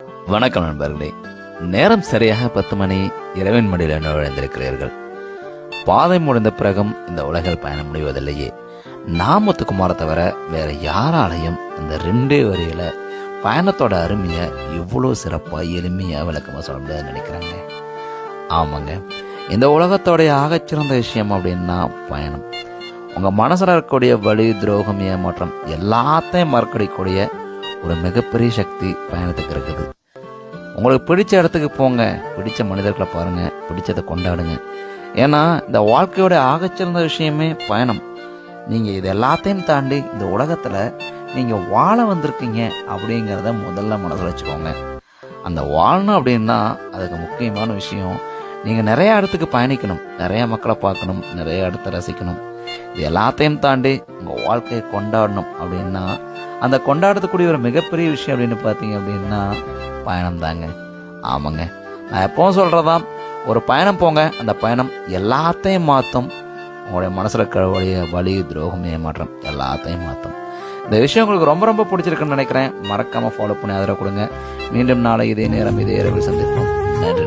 வணக்கம் நண்பர்களே. நேரம் சரியாக 10 மணி. இரவின் மடியில் நுழைந்திருக்கிறீர்கள். பாதை முடிந்த பிறகும் இந்த உலகில் பயணம் முடிவதில்லையே. நாமத்துக்குமார தவிர வேற யாராலையும் இந்த 2 வரியில பயணத்தோட அருமையை இவ்வளோ சிறப்பா எளிமையா விளக்கமா சொல்ல முடியாதுன்னு நினைக்கிறாங்க. ஆமாங்க, இந்த உலகத்தோடைய ஆகச்சிறந்த விஷயம் அப்படின்னா பயணம். உங்க மனசுல இருக்கக்கூடிய வலி, துரோகம், ஏமாற்றம் எல்லாத்தையும் மறக்கடிக்கூடிய ஒரு மிகப்பெரிய சக்தி பயணத்துக்கு இருக்குது. உங்களுக்கு பிடிச்ச இடத்துக்கு போங்க, பிடிச்ச மனிதர்களை பாருங்க, பிடிச்சதை கொண்டாடுங்க. ஏன்னா இந்த வாழ்க்கையோட ஆகச்சிறந்த விஷயமே பயணம். நீங்க இது எல்லாத்தையும் தாண்டி இந்த உலகத்துல நீங்க வாழ வந்திருக்கீங்க அப்படிங்கிறத முதல்ல மனசுல வச்சுக்கோங்க. அந்த வாழணும் அப்படின்னா அதுக்கு முக்கியமான விஷயம், நீங்க நிறைய இடத்துக்கு பயணிக்கணும், நிறைய மக்களை பார்க்கணும், நிறைய இடத்த ரசிக்கணும். இது எல்லாத்தையும் தாண்டி உங்க வாழ்க்கையை கொண்டாடணும் அப்படின்னா அந்த கொண்டாடக்கூடிய ஒரு மிகப்பெரிய விஷயம் அப்படின்னு பார்த்தீங்க அப்படின்னா பயணம் தாங்க. ஆமாங்க, நான் எப்பவும் சொல்றதான், ஒரு பயணம் போங்க, அந்த பயணம் எல்லாத்தையும் மாற்றும். உங்களுடைய மனசுல கழுவடைய வலி, துரோகம், ஏமாற்றம் எல்லாத்தையும் மாற்றும். இந்த விஷயம் உங்களுக்கு ரொம்ப ரொம்ப பிடிச்சிருக்குன்னு நினைக்கிறேன். மறக்காம ஃபாலோ பண்ணி ஆதரவு கொடுங்க. மீண்டும் நாளை இதே நேரம் இதே இரவில் சந்திப்போம். நன்றி.